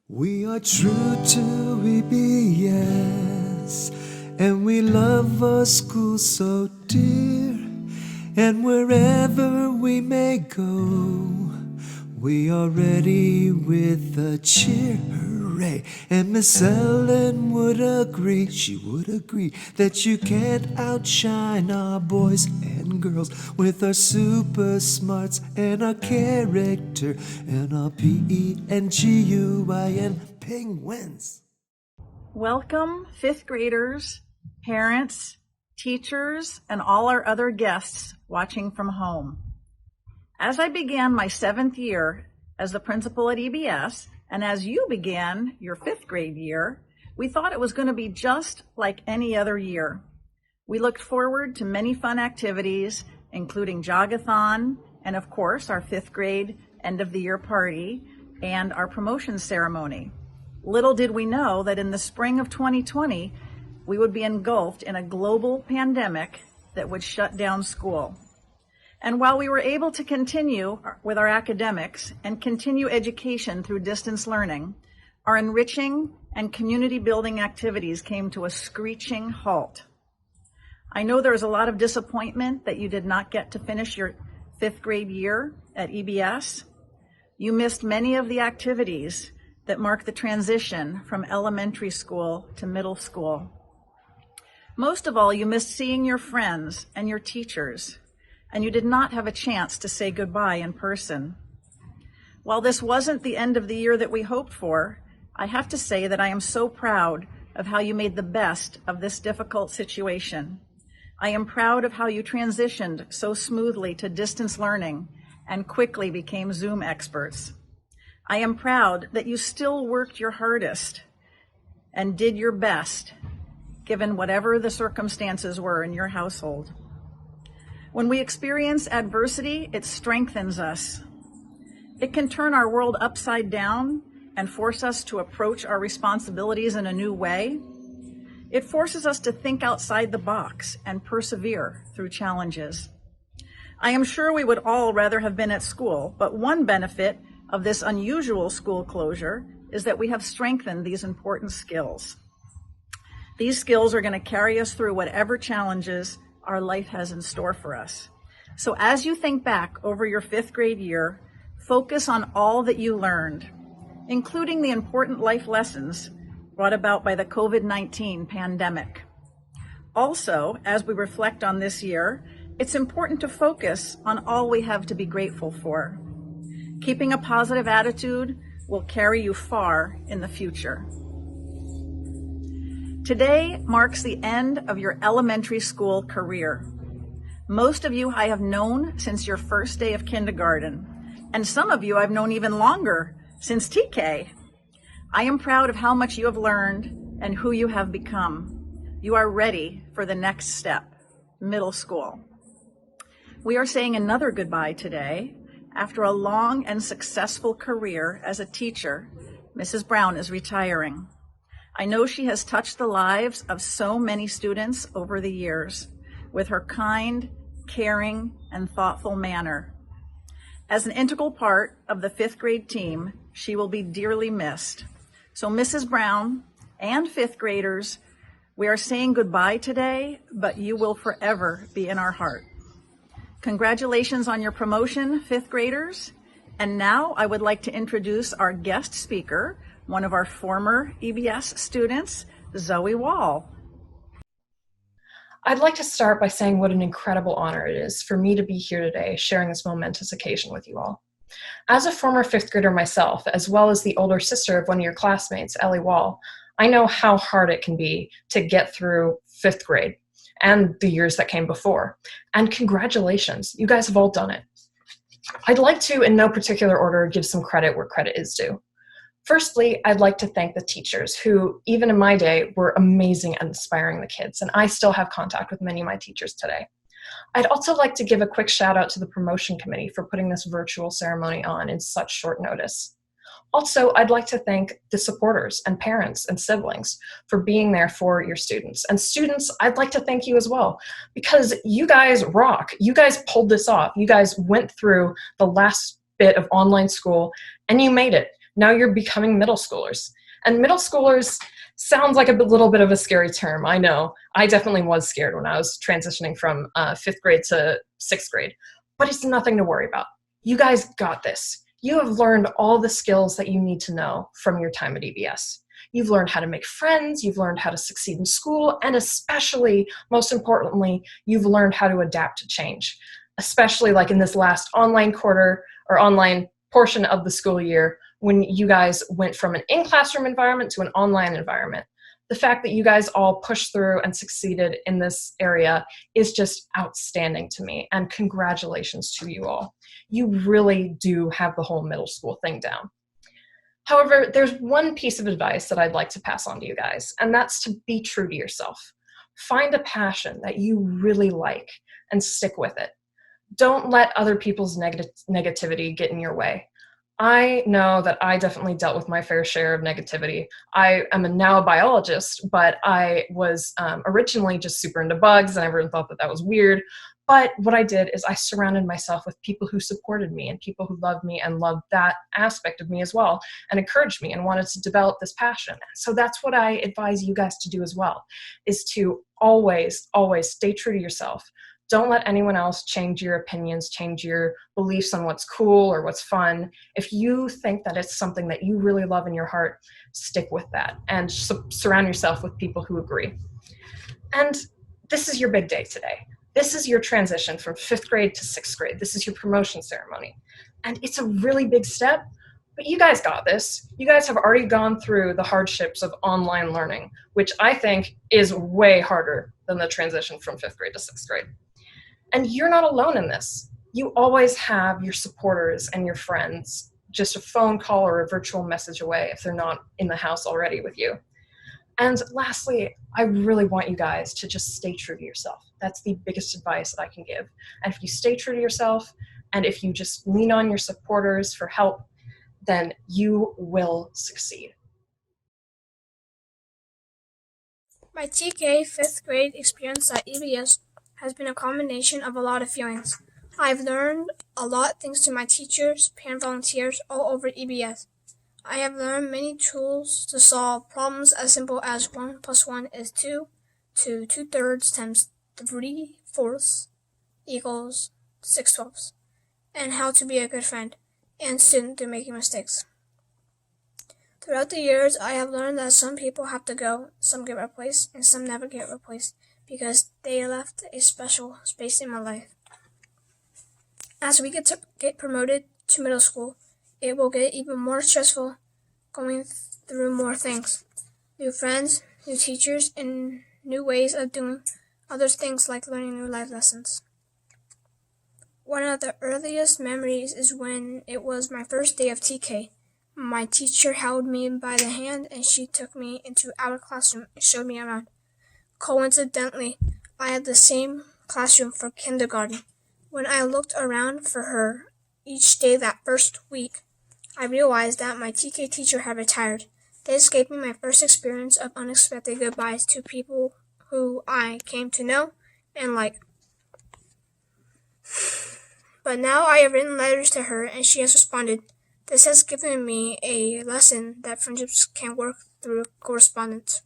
We are true to EBS, and we love our school so dear. And wherever we may go, we are ready with a cheer, hooray. And Miss Ellen would agree, she would agree, that you can't outshine our boys and girls with our super smarts and our character and our PE and GUIN penguins. Welcome, fifth graders, parents, teachers, and all our other guests watching from home. As I began my 7th year as the principal at EBS, and as you began your 5th grade year, we thought it was going to be just like any other year. We looked forward to many fun activities, including Jogathon, and of course, our 5th grade end of the year party and our promotion ceremony. Little did we know that in the spring of 2020, we would be engulfed in a global pandemic that would shut down school. And while we were able to continue with our academics and continue education through distance learning, our enriching and community building activities came to a screeching halt. I know there is a lot of disappointment that you did not get to finish your 5th grade year at EBS. You missed many of the activities that mark the transition from elementary school to middle school. Most of all, you missed seeing your friends and your teachers, and you did not have a chance to say goodbye in person. While this wasn't the end of the year that we hoped for, I have to say that I am so proud of how you made the best of this difficult situation. I am proud of how you transitioned so smoothly to distance learning and quickly became Zoom experts. I am proud that you still worked your hardest and did your best, given whatever the circumstances were in your household. When we experience adversity, it strengthens us. It can turn our world upside down and force us to approach our responsibilities in a new way. It forces us to think outside the box and persevere through challenges. I am sure we would all rather have been at school, but one benefit of this unusual school closure is that we have strengthened these important skills. These skills are going to carry us through whatever challenges our life has in store for us. So as you think back over your 5th grade year, focus on all that you learned, including the important life lessons brought about by the COVID-19 pandemic. Also, as we reflect on this year, it's important to focus on all we have to be grateful for. Keeping a positive attitude will carry you far in the future. Today marks the end of your elementary school career. Most of you I have known since your first day of kindergarten, and some of you I've known even longer, since TK. I am proud of how much you have learned and who you have become. You are ready for the next step, middle school. We are saying another goodbye today. After a long and successful career as a teacher, Mrs. Brown is retiring. I know she has touched the lives of so many students over the years with her kind, caring, and thoughtful manner. As an integral part of the 5th grade team, she will be dearly missed. So Mrs. Brown and 5th graders, we are saying goodbye today, but you will forever be in our heart. Congratulations on your promotion, 5th graders. And now I would like to introduce our guest speaker, one of our former EBS students, Zoe Wall. I'd like to start by saying what an incredible honor it is for me to be here today sharing this momentous occasion with you all. As a former 5th grader myself, as well as the older sister of one of your classmates, Ellie Wall, I know how hard it can be to get through 5th grade and the years that came before. And congratulations, you guys have all done it. I'd like to, in no particular order, give some credit where credit is due. Firstly, I'd like to thank the teachers who, even in my day, were amazing at inspiring the kids, and I still have contact with many of my teachers today. I'd also like to give a quick shout out to the promotion committee for putting this virtual ceremony on in such short notice. Also, I'd like to thank the supporters and parents and siblings for being there for your students. And students, I'd like to thank you as well, because you guys rock. You guys pulled this off. You guys went through the last bit of online school and you made it. Now you're becoming middle schoolers. And middle schoolers sounds like a little bit of a scary term. I know. I definitely was scared when I was transitioning from 5th grade to 6th grade, but it's nothing to worry about. You guys got this. You have learned all the skills that you need to know from your time at EBS. You've learned how to make friends, you've learned how to succeed in school, and especially, most importantly, you've learned how to adapt to change, especially like in this last online quarter or online portion of the school year when you guys went from an in-classroom environment to an online environment. The fact that you guys all pushed through and succeeded in this area is just outstanding to me, and congratulations to you all. You really do have the whole middle school thing down. However, there's one piece of advice that I'd like to pass on to you guys, and that's to be true to yourself. Find a passion that you really like and stick with it. Don't let other people's negativity get in your way. I know that I definitely dealt with my fair share of negativity. I am now a biologist, but I was originally just super into bugs, and everyone thought that that was weird. But what I did is I surrounded myself with people who supported me and people who loved me and loved that aspect of me as well and encouraged me and wanted to develop this passion. So that's what I advise you guys to do as well, is to always, always stay true to yourself. Don't let anyone else change your opinions, change your beliefs on what's cool or what's fun. If you think that it's something that you really love in your heart, stick with that and surround yourself with people who agree. And this is your big day today. This is your transition from 5th grade to 6th grade. This is your promotion ceremony. And it's a really big step, but you guys got this. You guys have already gone through the hardships of online learning, which I think is way harder than the transition from 5th grade to 6th grade. And you're not alone in this. You always have your supporters and your friends, just a phone call or a virtual message away if they're not in the house already with you. And lastly, I really want you guys to just stay true to yourself. That's the biggest advice that I can give. And if you stay true to yourself, and if you just lean on your supporters for help, then you will succeed. My TK 5th grade experience at EBS has been a combination of a lot of feelings. I've learned a lot thanks to my teachers, parent volunteers all over EBS. I have learned many tools to solve problems as simple as 1 + 1 is 2 to 2/3 times 3/4 equals 6/12, and how to be a good friend and student through making mistakes. Throughout the years, I have learned that some people have to go, some get replaced, and some never get replaced because they left a special space in my life. As we get promoted to middle school, it will get even more stressful, going through more things. New friends, new teachers, and new ways of doing other things like learning new life lessons. One of the earliest memories is when it was my first day of TK. My teacher held me by the hand and she took me into our classroom and showed me around. Coincidentally, I had the same classroom for kindergarten. When I looked around for her each day that first week, I realized that my TK teacher had retired. This gave me my first experience of unexpected goodbyes to people who I came to know and like. But now I have written letters to her and she has responded. This has given me a lesson that friendships can work through correspondence.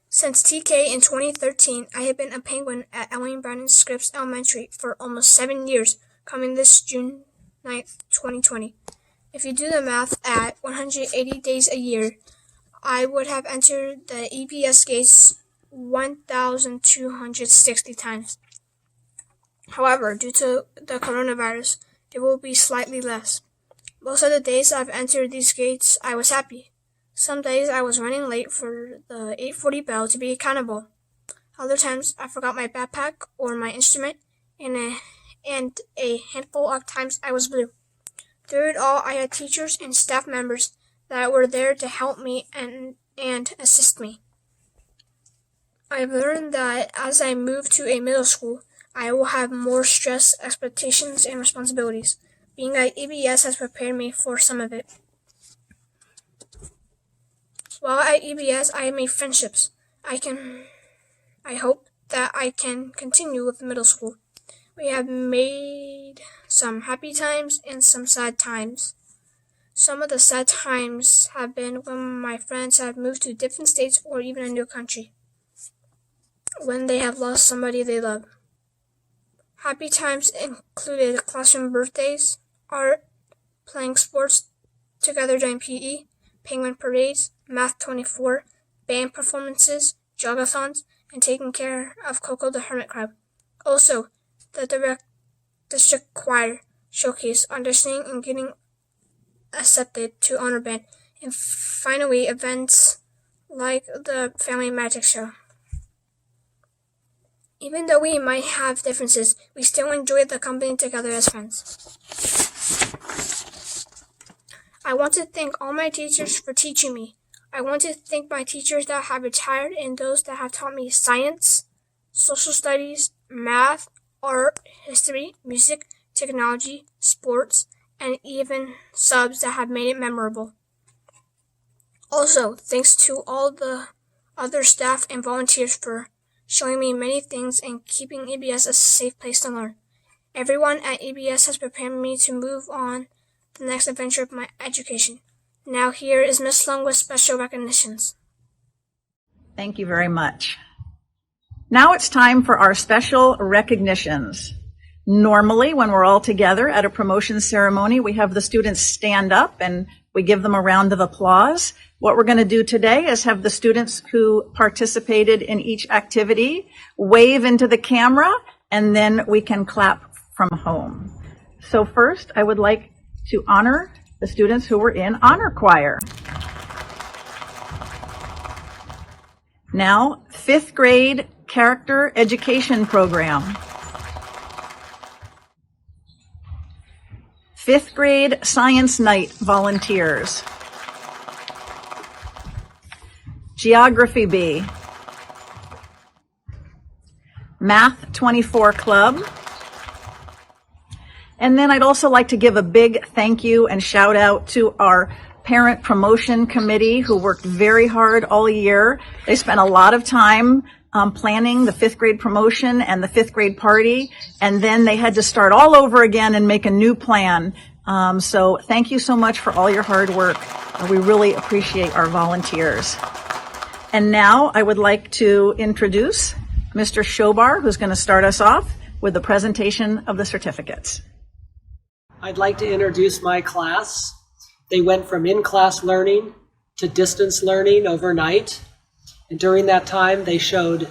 Since TK in 2013, I have been a penguin at Ellen Browning Scripps Elementary for almost 7 years, coming this June 9th, 2020. If you do the math at 180 days a year, I would have entered the EBS gates 1,260 times. However, due to the coronavirus, it will be slightly less. Most of the days I've entered these gates, I was happy. Some days I was running late for the 8:40 bell to be accountable. Other times I forgot my backpack or my instrument, and a handful of times I was blue. Through it all, I had teachers and staff members that were there to help me and assist me. I've learned that as I move to a middle school, I will have more stress, expectations, and responsibilities. Being at EBS has prepared me for some of it. While at EBS, I have made friendships. I hope that I can continue with middle school. We have made some happy times and some sad times. Some of the sad times have been when my friends have moved to different states or even a new country, when they have lost somebody they love. Happy times included classroom birthdays, art, playing sports together during PE, penguin parades, Math 24, band performances, jogathons, and taking care of Coco the Hermit Crab. Also, the district choir showcase, auditioning and getting accepted to honor band, and finally events like the Family Magic Show. Even though we might have differences, we still enjoy the company together as friends. I want to thank all my teachers for teaching me. I want to thank my teachers that have retired and those that have taught me science, social studies, math, art, history, music, technology, sports, and even subs that have made it memorable. Also, thanks to all the other staff and volunteers for showing me many things and keeping EBS a safe place to learn. Everyone at EBS has prepared me to move on the next adventure of my education. Now here is Miss Sloan with special recognitions. Thank you very much. Now it's time for our special recognitions. Normally, when we're all together at a promotion ceremony, we have the students stand up and we give them a round of applause. What we're going to do today is have the students who participated in each activity wave into the camera, and then we can clap from home. So first, I would like to honor the students who were in honor choir. Now, 5th grade character education program. 5th grade science night volunteers. Geography B. Math 24 Club. And then I'd also like to give a big thank you and shout out to our parent promotion committee who worked very hard all year. They spent a lot of time planning the 5th grade promotion and the 5th grade party, and then they had to start all over again and make a new plan. So thank you so much for all your hard work. We really appreciate our volunteers. And now I would like to introduce Mr. Shobar, who's going to start us off with the presentation of the certificates. I'd like to introduce my class. They went from in-class learning to distance learning overnight. And during that time, they showed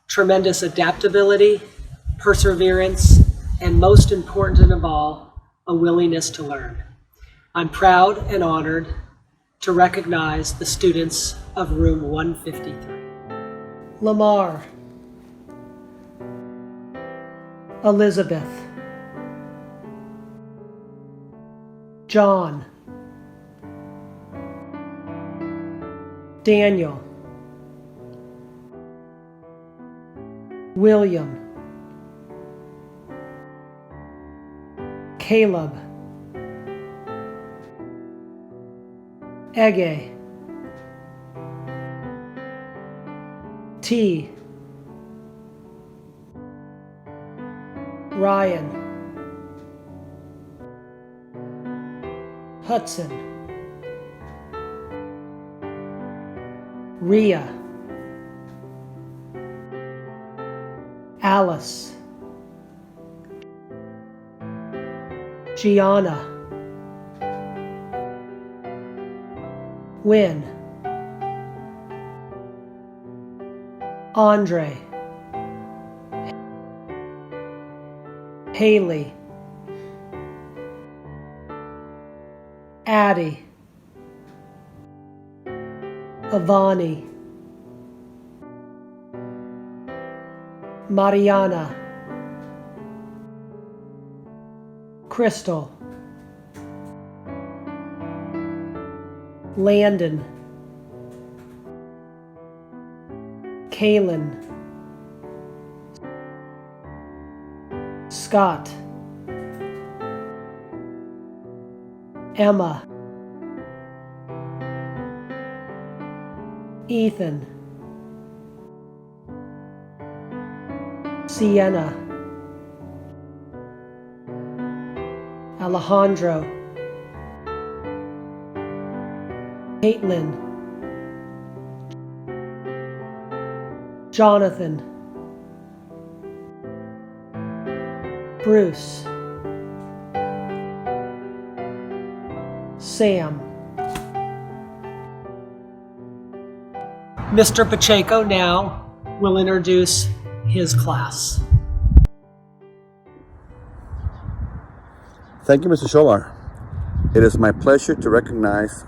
tremendous adaptability, perseverance, and most important of all, a willingness to learn. I'm proud and honored to recognize the students of room 153. Lamar, Elizabeth, John, Daniel, William, Caleb, Ege, T, Ryan, Hudson, Rhea, Alice, Gianna, Wynn, Andre, Haley, Addie, Avani, Mariana, Crystal, Landon, Kaylin, Scott, Emma, Ethan, Sienna, Alejandro, Caitlin, Jonathan, Bruce, Sam. Mr. Pacheco now will introduce his class. Thank you, Mr. Scholar. It is my pleasure to recognize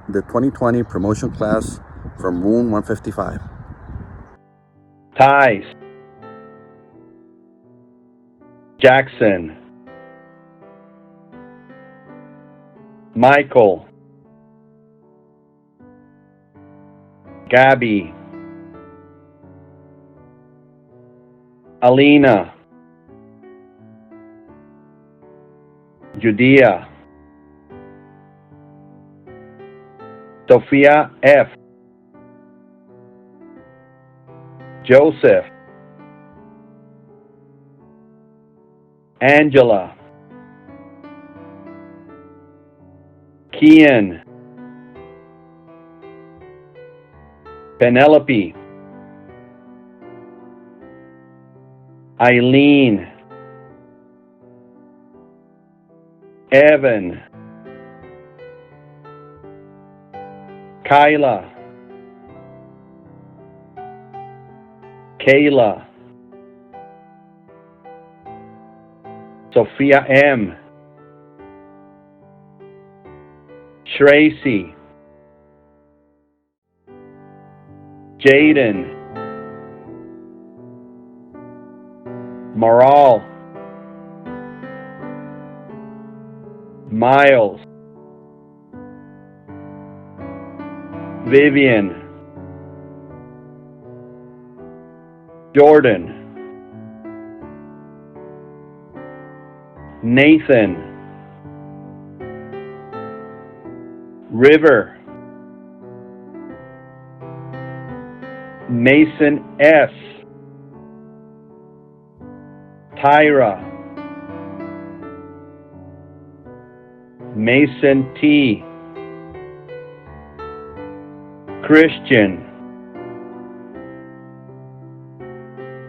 the 2020 promotion class from room 155. Tice, Jackson, Michael, Gabby, Alina, Judea, Sophia F., Joseph, Angela, Kian, Penelope, Eileen, Evan, Kyla, Kayla, Sophia M., Tracy, Jaden, Maral, Miles, Vivian, Jordan, Nathan, River, Mason S., Tyra, Mason T., Christian,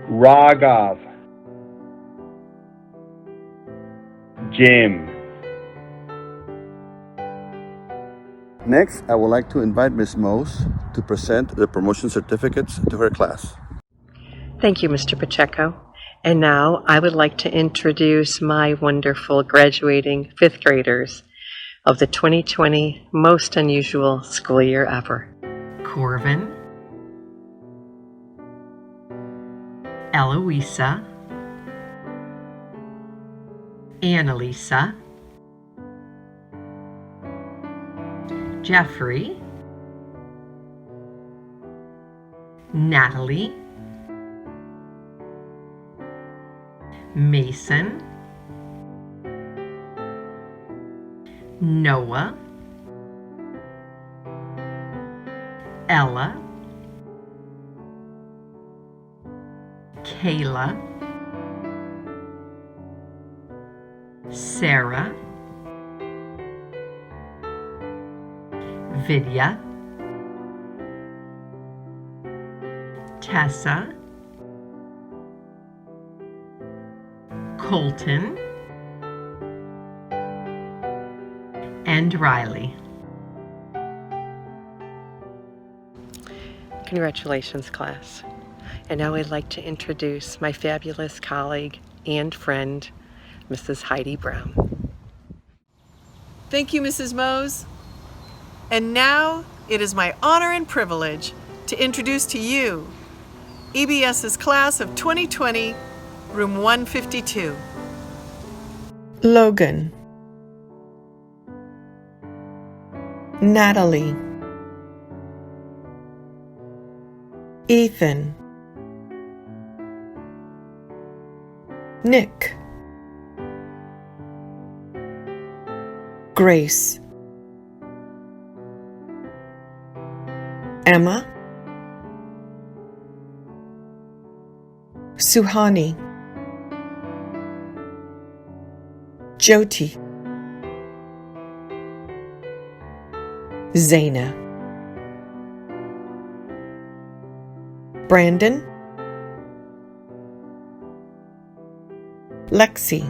Raghav, Jim. Next, I would like to invite Ms. Mose to present the promotion certificates to her class. Thank you, Mr. Pacheco. And now I would like to introduce my wonderful graduating fifth graders of the 2020 most unusual school year ever. Corvin, Eloisa, Annalisa, Jeffrey, Natalie, Mason, Noah, Ella, Kayla, Sarah, Vidya, Tessa, Colton, and Riley. Congratulations, class. And now I'd like to introduce my fabulous colleague and friend, Mrs. Heidi Brown. Thank you, Mrs. Mose. And now it is my honor and privilege to introduce to you EBS's class of 2020, room 152. Logan, Natalie, Ethan, Nick, Grace, Emma, Suhani, Jyoti, Zaina, Brandon, Lexi,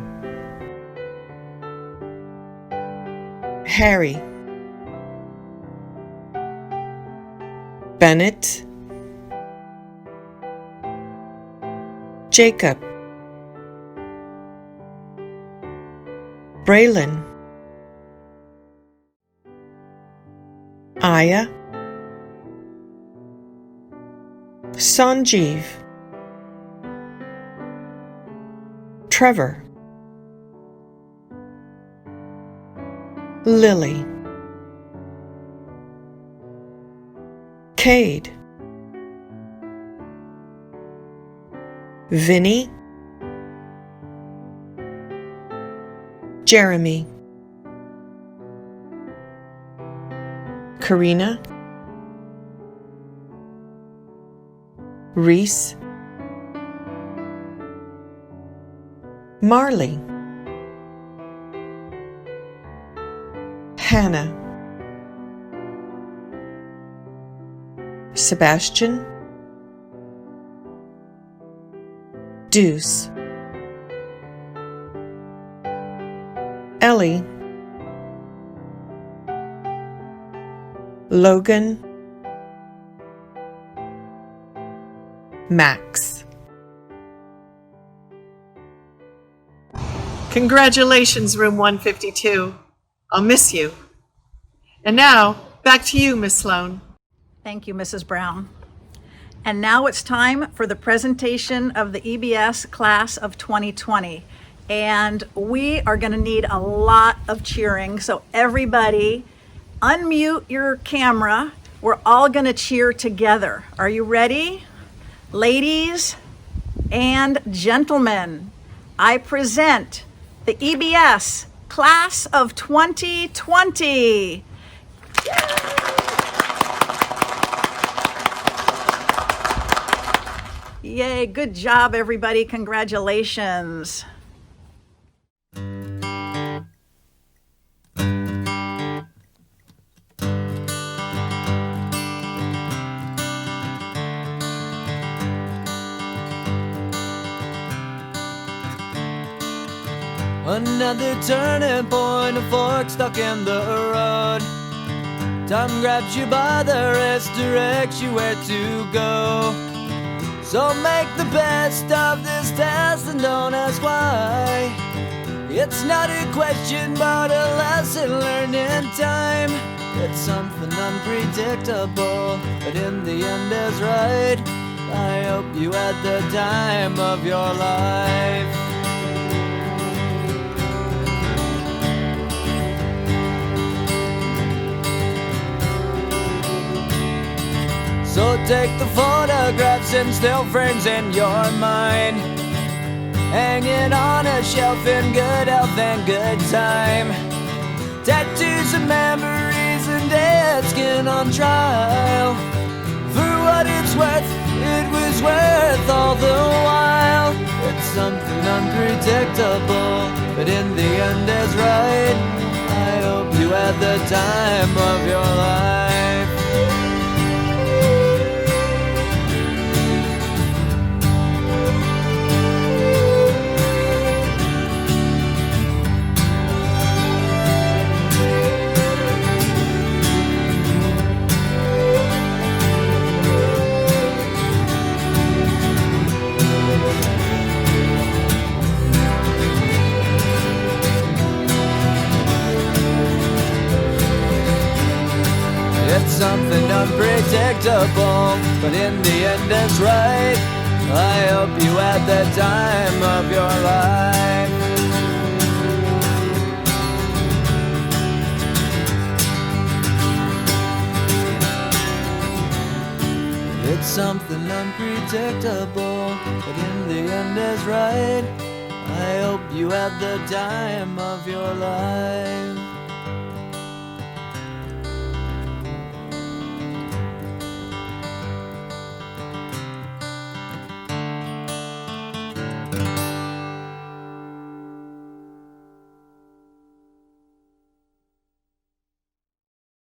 Harry, Bennett, Jacob, Braylon, Aya, Sanjeev, Trevor, Lily, Cade, Vinny, Jeremy, Karina, Reese, Marley, Hannah, Sebastian, Deuce, Ellie, Logan, Max. Congratulations, room 152. I'll miss you. And now, back to you, Miss Sloan. Thank you, Mrs. Brown. And now it's time for the presentation of the EBS class of 2020. And we are going to need a lot of cheering. So everybody, unmute your camera. We're all going to cheer together. Are you ready? Ladies and gentlemen, I present the EBS class of 2020. Yay, good job, everybody. Congratulations. Another turning point, a fork stuck in the road. Time grabs you by the wrist, directs you where to go. So make the best of this test and don't ask why. It's not a question but a lesson learned in time. It's something unpredictable, but in the end is right. I hope you had the time of your life. So take the photographs and still frames in your mind, hanging on a shelf in good health and good time. Tattoos and memories and dead skin on trial. For what it's worth, it was worth all the while. It's something unpredictable, but in the end is right. I hope you had the time of your life. It's something unpredictable, but in the end it's right. I hope you had the time of your life. It's something unpredictable, but in the end is right. I hope you had the time of your life.